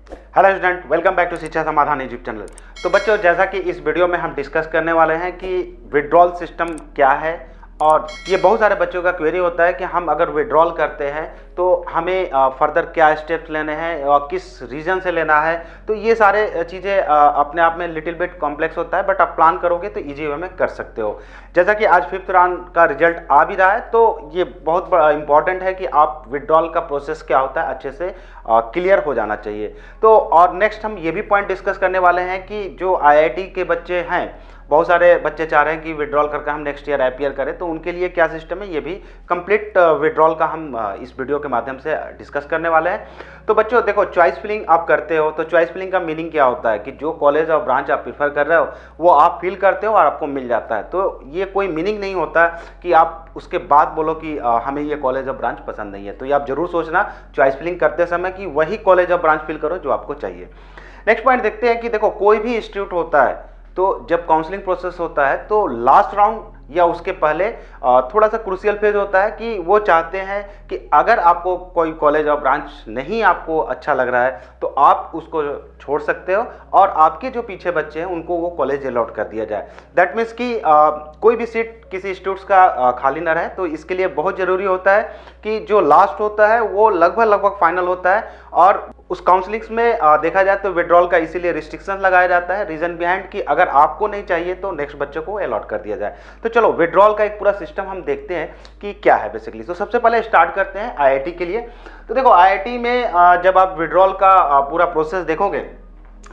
Hello student, welcome back to Shiksha Samadhan YouTube channel. तो बच्चों, जैसा कि इस वीडियो में हम डिस्कस करने वाले हैं कि विड्रॉल सिस्टम क्या है, और ये बहुत सारे बच्चों का क्वेरी होता है कि हम अगर विड्रॉल करते हैं तो हमें फर्दर क्या स्टेप्स लेने हैं और किस रीजन से लेना है। तो ये सारे चीज़ें अपने आप में लिटिल बिट कॉम्प्लेक्स होता है, बट आप प्लान करोगे तो इजी वे में कर सकते हो। जैसा कि आज 5th राउंड का रिजल्ट आ भी रहा है, तो ये बहुत बड़ा इंपॉर्टेंट है कि आप विड्रॉल का प्रोसेस क्या होता है अच्छे से क्लियर हो जाना चाहिए। तो और नेक्स्ट हम ये भी पॉइंट डिस्कस करने वाले हैं कि जो आईआईटी के बच्चे हैं, बहुत सारे बच्चे चाह रहे हैं कि विड्रॉल करके हम नेक्स्ट ईयर आईपीआर करें, तो उनके लिए क्या सिस्टम है, ये भी कंप्लीट विड्रॉल का हम इस वीडियो के माध्यम से डिस्कस करने वाले हैं। तो बच्चों देखो, चॉइस फिलिंग आप करते हो तो चॉइस फिलिंग का मीनिंग क्या होता है कि जो कॉलेज और ब्रांच आप प्रीफर कर रहे हो वो आप फिल करते हो और आपको मिल जाता है। तो ये कोई मीनिंग नहीं होता कि आप उसके बाद बोलो कि हमें ये कॉलेज और ब्रांच पसंद नहीं है। तो ये आप जरूर सोचना चॉइस फिलिंग करते समय कि वही कॉलेज और ब्रांच फिल करो जो आपको चाहिए। नेक्स्ट पॉइंट देखते हैं कि देखो, कोई भी इंस्टीट्यूट होता है तो जब काउंसलिंग प्रोसेस होता है तो लास्ट राउंड या उसके पहले थोड़ा सा क्रूशियल फेज होता है कि वो चाहते हैं कि अगर आपको कोई कॉलेज और ब्रांच नहीं आपको अच्छा लग रहा है तो आप उसको छोड़ सकते हो और आपके जो पीछे बच्चे हैं उनको वो कॉलेज अलॉट कर दिया जाए। दैट मीन्स कि कोई भी सीट किसी इंस्टीट्यूट्स का खाली ना रहे। तो इसके लिए बहुत ज़रूरी होता है कि जो लास्ट होता है वो लगभग फाइनल होता है, और उस काउंसलिंग्स में देखा जाए तो विड्रॉल का इसीलिए रिस्ट्रिक्शन लगाया जाता है, रीजन बिहाइंड कि अगर आपको नहीं चाहिए तो नेक्स्ट बच्चे को अलॉट कर दिया जाए। तो चलो विड्रॉल का एक पूरा सिस्टम हम देखते हैं कि क्या है बेसिकली। तो सबसे पहले स्टार्ट करते हैं आईआईटी के लिए। तो देखो, आईआईटी में जब आप विड्रॉल का पूरा प्रोसेस देखोगे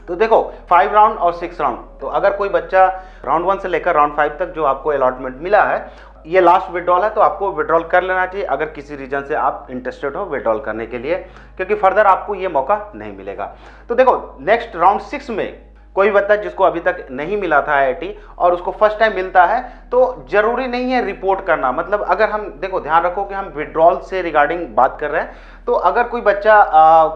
तो देखो 5 राउंड और 6 राउंड। तो अगर कोई बच्चा राउंड 1 से लेकर राउंड 5 तक जो आपको अलॉटमेंट मिला है, ये लास्ट विड्रॉल है, तो आपको विड्रॉल कर लेना चाहिए अगर किसी रीजन से आप इंटरेस्टेड हो विड्रॉल करने के लिए, क्योंकि फर्दर आपको ये मौका नहीं मिलेगा। तो देखो, नेक्स्ट राउंड 6 में कोई बच्चा जिसको अभी तक नहीं मिला था आईआईटी और उसको फर्स्ट टाइम मिलता है, तो जरूरी नहीं है रिपोर्ट करना। मतलब अगर हम देखो, ध्यान रखो कि हम विड्रॉल से रिगार्डिंग बात कर रहे हैं। तो अगर कोई बच्चा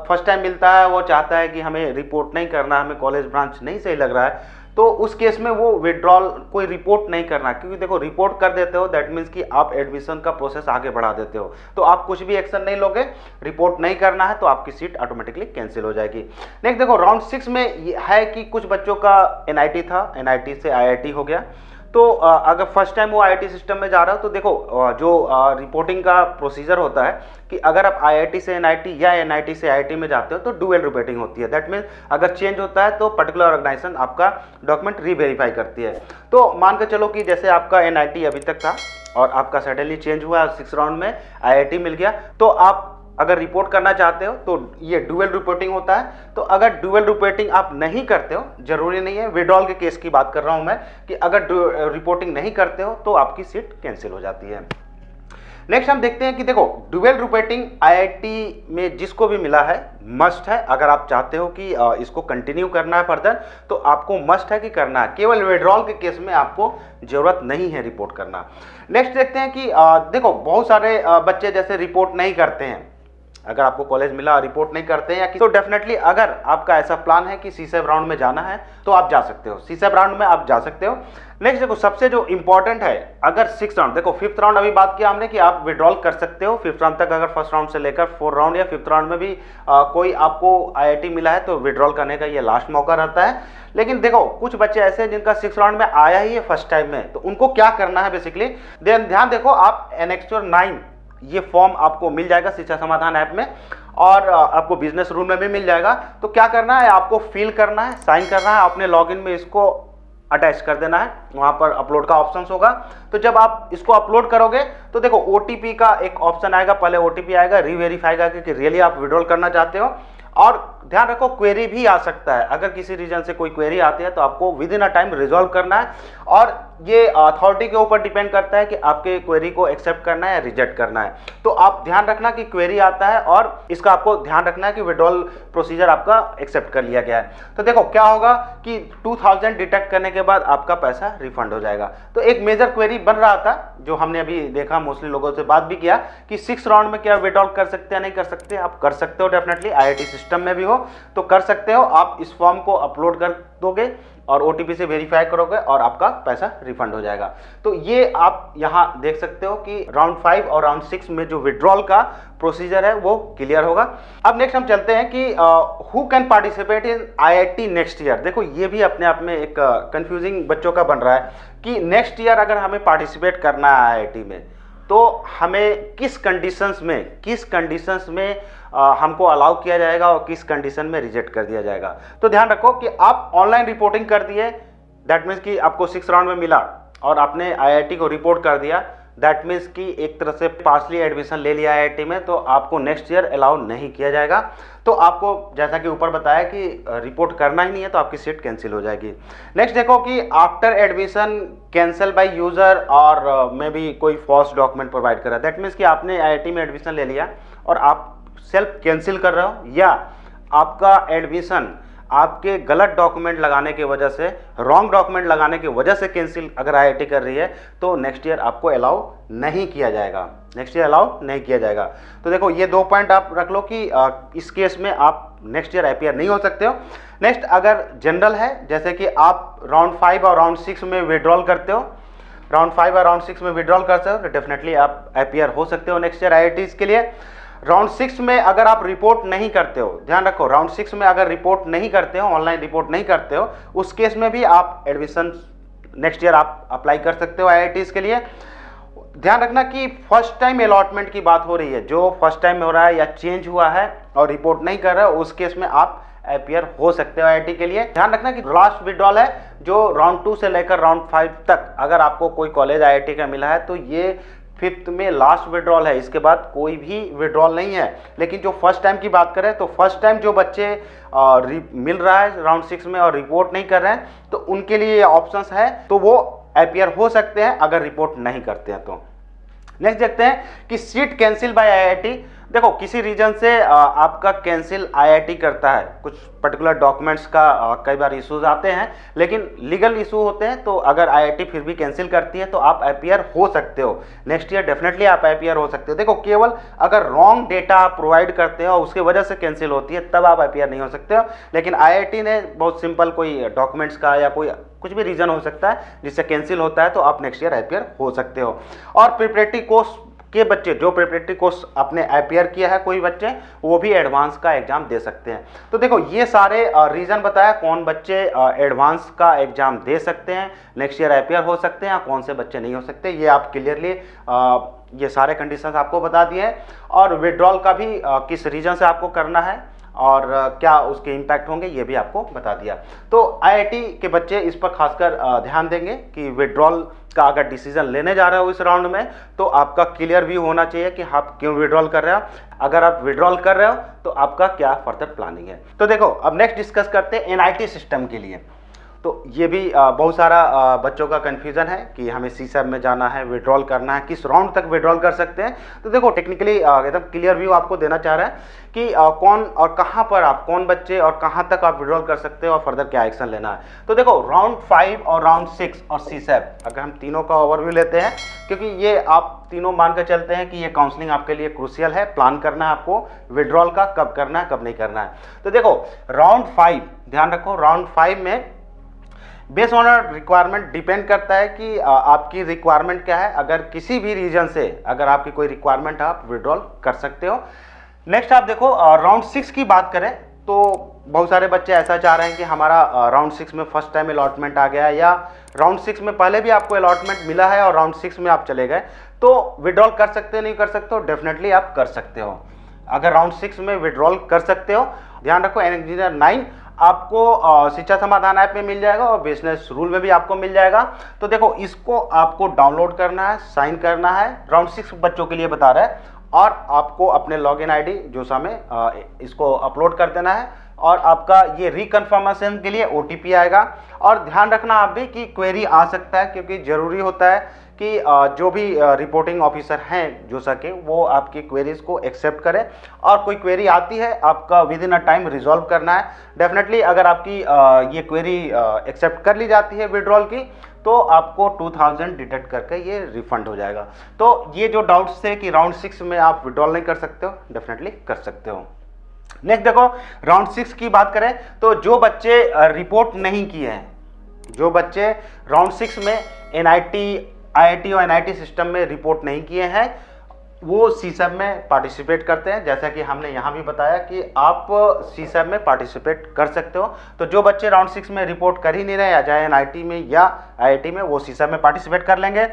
फर्स्ट टाइम मिलता है, वो चाहता है कि हमें रिपोर्ट नहीं करना, हमें कॉलेज ब्रांच नहीं सही लग रहा है, तो उस केस में वो विड्रॉल कोई रिपोर्ट नहीं करना, क्योंकि देखो रिपोर्ट कर देते हो दैट मीन्स कि आप एडमिशन का प्रोसेस आगे बढ़ा देते हो, तो आप कुछ भी एक्शन नहीं लोगे। रिपोर्ट नहीं करना है तो आपकी सीट ऑटोमेटिकली कैंसिल हो जाएगी। नेक्स्ट देखो, राउंड 6 में ये है कि कुछ बच्चों का एनआईटी था, एनआईटी से आईआईटी हो गया। तो अगर फर्स्ट टाइम वो आईआईटी सिस्टम में जा रहा हो तो देखो, जो रिपोर्टिंग का प्रोसीजर होता है कि अगर आप आईआईटी से एनआईटी या एनआईटी से आईआईटी में जाते हो तो डुअल रिपोर्टिंग होती है। दैट मीन्स अगर चेंज होता है तो पर्टिकुलर ऑर्गेनाइजेशन आपका डॉक्यूमेंट रीवेरीफाई करती है। तो मान के चलो कि जैसे आपका एनआईटी अभी तक था और आपका सडनली चेंज हुआ और 6 राउंड में आईआईटी मिल गया, तो आप अगर रिपोर्ट करना चाहते हो तो ये डुअल रिपोर्टिंग होता है। तो अगर डुअल रिपोर्टिंग आप नहीं करते हो, जरूरी नहीं है, विड्रॉल के केस की बात कर रहा हूं मैं, कि अगर रिपोर्टिंग नहीं करते हो तो आपकी सीट कैंसिल हो जाती है। नेक्स्ट हम देखते हैं कि देखो, डुअल रिपोर्टिंग आईआईटी में जिसको भी मिला है मस्ट है। अगर आप चाहते हो कि इसको कंटिन्यू करना है फर्दर, तो आपको मस्ट है कि करना है। केवल विड्रॉल के केस में आपको जरूरत नहीं है रिपोर्ट करना। नेक्स्ट देखते हैं कि देखो, बहुत सारे बच्चे जैसे रिपोर्ट नहीं करते हैं। अगर आपको कॉलेज मिला रिपोर्ट नहीं करते हैं, या तो डेफिनेटली अगर आपका ऐसा प्लान है कि सीसेब राउंड में जाना है तो आप जा सकते हो, सीसेब राउंड में आप जा सकते हो। नेक्स्ट देखो, सबसे जो इंपॉर्टेंट है, अगर 6 राउंड, देखो 5th राउंड अभी बात किया हमने कि आप विड्रॉल कर सकते हो 5th राउंड तक। अगर फर्स्ट राउंड से लेकर 4 राउंड या 5th राउंड में भी कोई आपको आईआईटी मिला है तो विड्रॉल करने का ये लास्ट मौका रहता है। लेकिन देखो, कुछ बच्चे ऐसे हैं जिनका 6 राउंड में आया ही है फर्स्ट टाइम में, तो उनको क्या करना है बेसिकली, ध्यान देखो, आप एनेक्स्चर 9 ये फॉर्म आपको मिल जाएगा शिक्षा समाधान ऐप में, और आपको बिजनेस रूम में भी मिल जाएगा। तो क्या करना है, आपको फिल करना है, साइन करना है, अपने लॉगिन में इसको अटैच कर देना है, वहां पर अपलोड का ऑप्शन होगा। तो जब आप इसको अपलोड करोगे तो देखो ओटीपी का एक ऑप्शन आएगा, पहले ओटीपी आएगा, रीवेरीफाई का कि रियली आप विड्रॉल करना चाहते हो। और ध्यान रखो, क्वेरी भी आ सकता है, अगर किसी रीजन से कोई क्वेरी आती है तो आपको with in a time resolve करना है, और ये अथॉरिटी के ऊपर डिपेंड करता है कि आपके क्वेरी को एक्सेप्ट करना है या रिजेक्ट करना है। तो आप ध्यान रखना कि क्वेरी आता है और इसका आपको ध्यान रखना है कि विड्रॉल प्रोसीजर आपका एक्सेप्ट कर लिया गया है। तो देखो क्या होगा कि 2000 डिटेक्ट करने के बाद आपका पैसा रिफंड हो जाएगा। तो एक मेजर क्वेरी बन रहा था जो हमने अभी देखा, मोस्टली लोगों से बात भी किया कि 6 राउंड में क्या विड्रॉल कर सकते हैं नहीं कर सकते। आप कर सकते हो डेफिनेटली, आईआईटी सिस्टम में भी हो हो तो कर सकते हो। आप इस फॉर्म को अपलोड कर दोगे और OTP से वेरीफाई करोगे और आपका पैसा रिफंड हो जाएगा। तो ये आप यहाँ देख सकते हो कि राउंड 5 और राउंड 6 में जो विड्रॉल का प्रोसीजर है वो क्लियर होगा। अब नेक्स्ट हम चलते हैं कि who can participate in IIT next year. देखो ये भी अपने आप में एक कंफ्यूजिंग बच्चों का बन रहा है कि नेक्स्ट ईयर अगर हमें पार्टिसिपेट करना है IIT में तो हमें किस कंडीशंस में हमको अलाउ किया जाएगा और किस कंडीशन में रिजेक्ट कर दिया जाएगा। तो ध्यान रखो कि आप ऑनलाइन रिपोर्टिंग कर दिए, दैट मीन्स कि आपको 6 राउंड में मिला और आपने IIT को रिपोर्ट कर दिया, दैट मीन्स कि एक तरह से पार्सली एडमिशन ले लिया IIT में, तो आपको नेक्स्ट ईयर अलाउ नहीं किया जाएगा। तो आपको जैसा कि ऊपर बताया कि रिपोर्ट करना ही नहीं है तो आपकी सीट कैंसिल हो जाएगी। नेक्स्ट देखो कि after admission cancel by user और मे बी कोई फॉल्स डॉक्यूमेंट प्रोवाइड करा, दैट मीन्स कि आपने IIT में एडमिशन ले लिया और आप सेल्फ कैंसिल कर रहे हो या आपका एडमिशन आपके गलत डॉक्यूमेंट लगाने की वजह से, रॉन्ग डॉक्यूमेंट लगाने की वजह से कैंसिल अगर IIT कर रही है तो नेक्स्ट ईयर आपको अलाउ नहीं किया जाएगा, नेक्स्ट ईयर अलाउ नहीं किया जाएगा। तो देखो ये 2 पॉइंट आप रख लो कि इस केस में आप नेक्स्ट ईयर अपीयर नहीं हो सकते हो। नेक्स्ट अगर जनरल है, जैसे कि आप राउंड 5 और राउंड 6 में विड्रॉल करते हो, राउंड 5 और राउंड 6 में विड्रॉल करते हो तो डेफिनेटली आप अपीयर हो सकते हो नेक्स्ट ईयर IITs के लिए। राउंड 6 में अगर आप रिपोर्ट नहीं करते हो, ध्यान रखो राउंड 6 में अगर रिपोर्ट नहीं करते हो, ऑनलाइन रिपोर्ट नहीं करते हो, उस केस में भी आप एडमिशन नेक्स्ट ईयर आप अप्लाई कर सकते हो IITs के लिए। ध्यान रखना कि फर्स्ट टाइम अलॉटमेंट की बात हो रही है, जो फर्स्ट टाइम हो रहा है या चेंज हुआ है और रिपोर्ट नहीं कर रहा है, उस केस में आप अपीयर हो सकते हो IIT के लिए। ध्यान रखना कि लास्ट विड्रॉल है जो राउंड 2 से लेकर राउंड 5 तक, अगर आपको कोई कॉलेज IIT का मिला है तो ये 5th में लास्ट विड्रॉल है, इसके बाद कोई भी विड्रॉल नहीं है। लेकिन जो फर्स्ट टाइम की बात करें तो फर्स्ट टाइम जो बच्चे मिल रहा है राउंड 6 में और रिपोर्ट नहीं कर रहे हैं तो उनके लिए ये ऑप्शंस है, तो वो अपीयर हो सकते हैं अगर रिपोर्ट नहीं करते हैं तो। नेक्स्ट देखते हैं कि सीट कैंसिल बाय IIT। देखो किसी रीजन से आपका कैंसिल IIT करता है, कुछ पर्टिकुलर डॉक्यूमेंट्स का कई बार इश्यूज आते हैं, लेकिन लीगल इशू होते हैं, तो अगर IIT फिर भी कैंसिल करती है तो आप अपीयर हो सकते हो नेक्स्ट ईयर, डेफिनेटली आप अपीयर हो सकते हो। देखो केवल अगर रॉन्ग डेटा आप प्रोवाइड करते हो उसके वजह से कैंसिल होती है तब आप अपीयर नहीं हो सकते हो। लेकिन IIT ने बहुत सिंपल कोई डॉक्यूमेंट्स का या कोई कुछ भी रीजन हो सकता है जिससे कैंसिल होता है तो आप नेक्स्ट ईयर अपीयर हो सकते हो। और प्रिपरेटरी कोर्स के बच्चे जो प्रिपरेटरी कोर्स आपने अपीयर किया है, कोई बच्चे वो भी एडवांस का एग्जाम दे सकते हैं। तो देखो ये सारे रीजन बताया कौन बच्चे एडवांस का एग्जाम दे सकते हैं, नेक्स्ट ईयर अपीयर हो सकते हैं, कौन से बच्चे नहीं हो सकते, ये आप क्लियरली ये सारे कंडीशंस आपको बता दिए हैं। और विड्रॉल का भी किस रीजन से आपको करना है और क्या उसके इम्पैक्ट होंगे ये भी आपको बता दिया। तो IIT के बच्चे इस पर खासकर ध्यान देंगे कि विड्रॉल का अगर डिसीजन लेने जा रहे हो इस राउंड में तो आपका क्लियर भी होना चाहिए कि आप क्यों विड्रॉल कर रहे हो। अगर आप विड्रॉल कर रहे हो तो आपका क्या फर्दर प्लानिंग है। तो देखो अब नेक्स्ट डिस्कस करते हैं NIT सिस्टम के लिए। तो ये भी बहुत सारा बच्चों का कन्फ्यूज़न है कि हमें CSAB में जाना है, विड्रॉल करना है, किस राउंड तक विड्रॉल कर सकते हैं। तो देखो टेक्निकली एकदम क्लियर व्यू आपको देना चाह रहा है कि कौन और कहाँ पर आप, कौन बच्चे और कहाँ तक आप विड्रॉल कर सकते हो और फर्दर क्या एक्शन लेना है। तो देखो राउंड 5 और राउंड 6 और CSAB अगर हम तीनों का ओवरव्यू लेते हैं, क्योंकि ये आप तीनों मान कर चलते हैं कि ये काउंसलिंग आपके लिए क्रूशियल है, प्लान करना है आपको विड्रॉल का, कब करना है कब नहीं करना है। तो देखो राउंड 5 ध्यान रखो, राउंड 5 में बेस ऑन रिक्वायरमेंट डिपेंड करता है कि आपकी रिक्वायरमेंट क्या है। अगर किसी भी रीजन से अगर आपकी कोई रिक्वायरमेंट है आप विड्रॉल कर सकते हो। नेक्स्ट आप देखो राउंड 6 की बात करें तो बहुत सारे बच्चे ऐसा चाह रहे हैं कि हमारा राउंड 6 में फर्स्ट टाइम अलॉटमेंट आ गया या राउंड 6 में पहले भी आपको अलॉटमेंट मिला है और राउंड 6 में आप चले गए, तो विड्रॉल कर सकते हो नहीं कर सकते हो, डेफिनेटली आप कर सकते हो। अगर राउंड 6 में विड्रॉल कर सकते हो, ध्यान रखो इंजीनियर 9 आपको शिक्षा समाधान ऐप में मिल जाएगा और बिजनेस रूल में भी आपको मिल जाएगा। तो देखो इसको आपको डाउनलोड करना है, साइन करना है, राउंड 6 बच्चों के लिए बता रहा है, और आपको अपने लॉगिन आईडी जोसा में इसको अपलोड कर देना है और आपका ये रिकन्फर्मेशन के लिए OTP आएगा। और ध्यान रखना आप भी कि क्वेरी आ सकता है, क्योंकि ज़रूरी होता है कि जो भी रिपोर्टिंग ऑफिसर हैं जो सके वो आपकी क्वेरीज को एक्सेप्ट करें, और कोई क्वेरी आती है आपका with in a time resolve करना है। डेफिनेटली अगर आपकी ये क्वेरी एक्सेप्ट कर ली जाती है विड्रॉल की, तो आपको 2000 डिडक्ट करके ये रिफंड हो जाएगा। तो ये जो डाउट्स थे कि राउंड 6 में आप विड्रॉल नहीं कर सकते हो, डेफिनेटली कर सकते हो। नेक्स्ट देखो, राउंड 6 की बात करें तो जो बच्चे रिपोर्ट नहीं किए हैं, जो बच्चे राउंड 6 में एनआईटी, आईआईटी और एनआईटी सिस्टम में रिपोर्ट नहीं किए हैं, वो सीसैब में पार्टिसिपेट करते हैं। जैसा कि हमने यहाँ भी बताया कि आप सीसैब में पार्टिसिपेट कर सकते हो। तो जो बच्चे राउंड 6 में रिपोर्ट कर ही नहीं रहे, या चाहे एनआईटी में या आईआईटी में, वो सीसैब में पार्टिसिपेट कर लेंगे।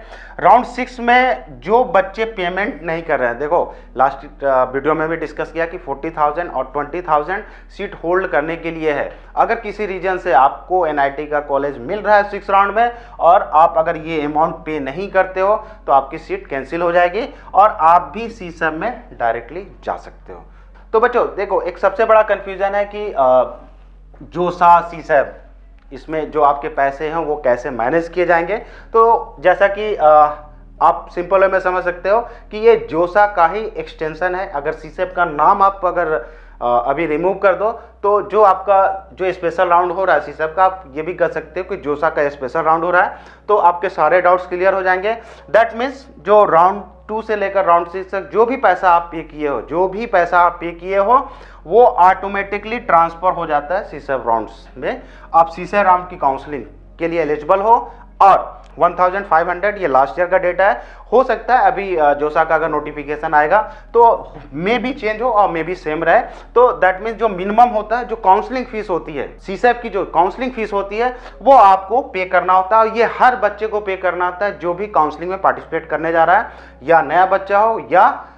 राउंड 6 में जो बच्चे पेमेंट नहीं कर रहे हैं, देखो लास्ट वीडियो में भी डिस्कस किया कि 40,000 और 20,000 सीट होल्ड करने के लिए है। अगर किसी रीजन से आपको एनआईटी का कॉलेज मिल रहा है 6 राउंड में और आप अगर ये अमाउंट पे नहीं करते हो तो आपकी सीट कैंसिल हो जाएगी और आप भी सीसैब में डायरेक्टली जा सकते हो। तो बच्चों देखो, एक सबसे बड़ा कंफ्यूजन है कि जोसा, सीसैब, इसमें जो आपके पैसे हैं वो कैसे मैनेज किए जाएंगे। तो जैसा कि आप सिंपल वे में समझ सकते हो कि ये जोसा का ही एक्सटेंशन है। अगर सीसैब का नाम आप अगर अभी रिमूव कर दो तो जो आपका जो स्पेशल राउंड हो रहा है सीसैब का, आप ये भी कर सकते हो कि जोसा का स्पेशल राउंड हो रहा है, तो आपके सारे डाउट्स क्लियर हो जाएंगे। दैट मीन्स जो राउंड 2 से लेकर राउंड 6 तक जो भी पैसा आप पे किए हो, वो ऑटोमेटिकली ट्रांसफर हो जाता है सीसैब राउंड्स में। आप सीसैब राउंड की काउंसलिंग के लिए एलिजिबल हो और 1500 ये लास्ट ईयर का डेटा है। हो सकता है अभी जोसा का अगर नोटिफिकेशन आएगा तो मे भी चेंज हो और मे भी सेम रहे। तो दैट मीन्स जो मिनिमम होता है, जो काउंसलिंग फीस होती है, सीसैब की जो काउंसलिंग फीस होती है, वो आपको पे करना होता है। और ये हर बच्चे को पे करना होता है जो भी काउंसलिंग में पार्टिसिपेट करने जा रहा है, या नया बच्चा हो या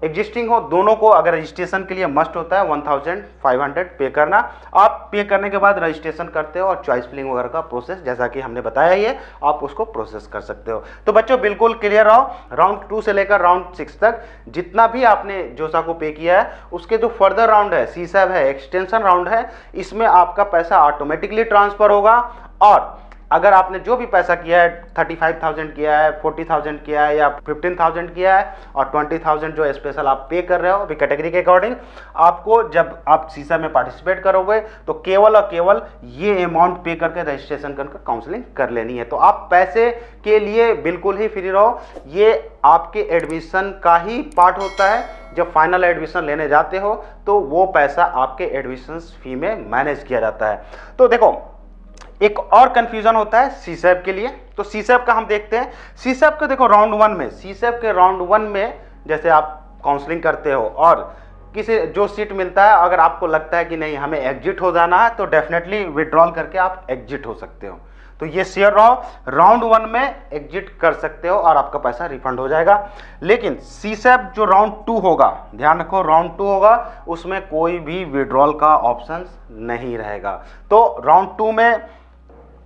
एग्जिस्टिंग हो, दोनों को अगर रजिस्ट्रेशन के लिए मस्ट होता है 1500 पे करना। आप पे करने के बाद रजिस्ट्रेशन करते हो और चॉइस फिलिंग वगैरह का प्रोसेस, जैसा कि हमने बताया ही है, आप उसको प्रोसेस कर सकते हो। तो बच्चों बिल्कुल क्लियर रहो, राउंड 2 से लेकर राउंड 6 तक जितना भी आपने जोसा को पे किया है, उसके जो फर्दर राउंड है, सीसैब है, एक्सटेंशन राउंड है, इसमें आपका पैसा ऑटोमेटिकली ट्रांसफर होगा। और अगर आपने जो भी पैसा किया है, 35,000 किया है, 40,000 किया है या 15,000 किया है और 20,000 जो स्पेशल आप पे कर रहे हो अभी कैटेगरी के अकॉर्डिंग, आपको जब आप सीसैब में पार्टिसिपेट करोगे तो केवल और केवल ये अमाउंट पे करके रजिस्ट्रेशन करके काउंसलिंग कर लेनी है। तो आप पैसे के लिए बिल्कुल ही फ्री रहो। ये आपके एडमिशन का ही पार्ट होता है। जब फाइनल एडमिशन लेने जाते हो तो वो पैसा आपके एडमिशन फी में मैनेज किया जाता है। तो देखो, एक और कंफ्यूजन होता है सीसैब के लिए। तो सीसैब का हम देखते हैं। सीसैब का देखो, राउंड 1 में, सीसैब के राउंड 1 में जैसे आप काउंसलिंग करते हो और किसी जो सीट मिलता है, अगर आपको लगता है कि नहीं हमें एग्जिट हो जाना है, तो डेफिनेटली विड्रॉल करके आप एग्जिट हो सकते हो। तो ये शेयर रहो, राउंड 1 में एग्जिट कर सकते हो और आपका पैसा रिफंड हो जाएगा। लेकिन सीसैब जो राउंड 2 होगा, ध्यान रखो, राउंड 2 होगा, उसमें कोई भी विड्रॉल का ऑप्शन नहीं रहेगा। तो राउंड 2 में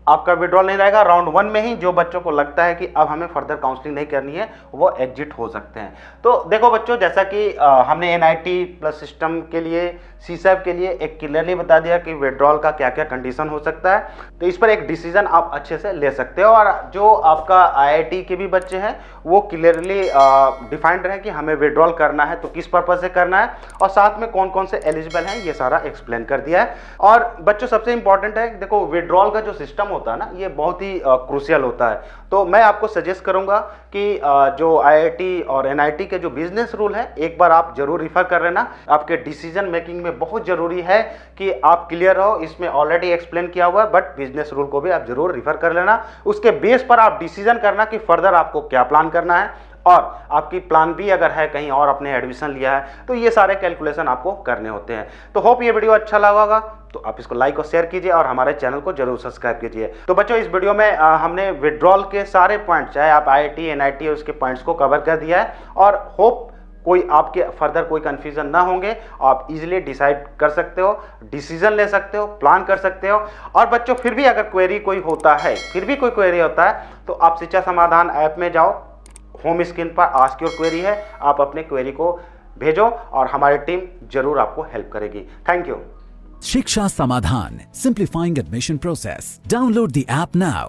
आपका विड्रॉल नहीं रहेगा। राउंड 1 में ही जो बच्चों को लगता है कि अब हमें फर्दर काउंसलिंग नहीं करनी है, वो एग्जिट हो सकते हैं। तो देखो बच्चों, जैसा कि हमने एनआईटी प्लस सिस्टम के लिए, सीसैब के लिए एक क्लियरली बता दिया कि विड्रॉल का क्या क्या कंडीशन हो सकता है, तो इस पर एक डिसीजन आप अच्छे से ले सकते हो। और जो आपका आईआईटी के भी बच्चे हैं, वो क्लियरली डिफाइंड रहे कि हमें विड्रॉल करना है तो किस पर्पज से करना है, और साथ में कौन कौन से एलिजिबल हैं, ये सारा एक्सप्लेन कर दिया है। और बच्चों सबसे इंपॉर्टेंट है, देखो विड्रॉल का जो सिस्टम होता है ना, ये बहुत ही क्रूशियल होता है। तो मैं आपको सजेस्ट करूंगा कि जो आईआईटी और एनआईटी के जो बिजनेस रूल है, एक बार आप जरूर रिफर कर लेना। आपके डिसीजन मेकिंग में बहुत जरूरी है कि आप क्लियर रहो। इसमें ऑलरेडी एक्सप्लेन किया हुआ है, बट बिजनेस रूल को भी आप जरूर रिफर कर लेना। उसके बेस पर आप डिसीजन करना कि फर्दर आपको क्या प्लान करना है, और आपकी प्लान भी अगर है कहीं और आपने एडमिशन लिया है, तो ये सारे कैलकुलेशन आपको करने होते हैं। तो होप ये वीडियो अच्छा लगा होगा, तो आप इसको लाइक और शेयर कीजिए और हमारे चैनल को जरूर सब्सक्राइब कीजिए। तो बच्चों, इस वीडियो में हमने विड्रॉल के सारे पॉइंट्स, चाहे आप आईआईटी एनआईटी, उसके पॉइंट्स को कवर कर दिया है। और होप कोई आपके फर्दर कोई कंफ्यूजन ना होंगे, आप इजीली डिसाइड कर सकते हो, डिसीजन ले सकते हो, प्लान कर सकते हो। और बच्चों, फिर भी अगर क्वेरी कोई होता है, तो आप शिक्षा समाधान ऐप में जाओ, होम स्क्रीन पर आस्क योर क्वेरी है, आप अपने क्वेरी को भेजो और हमारी टीम जरूर आपको हेल्प करेगी। Thank you. शिक्षा समाधान, simplifying admission process. Download the app now.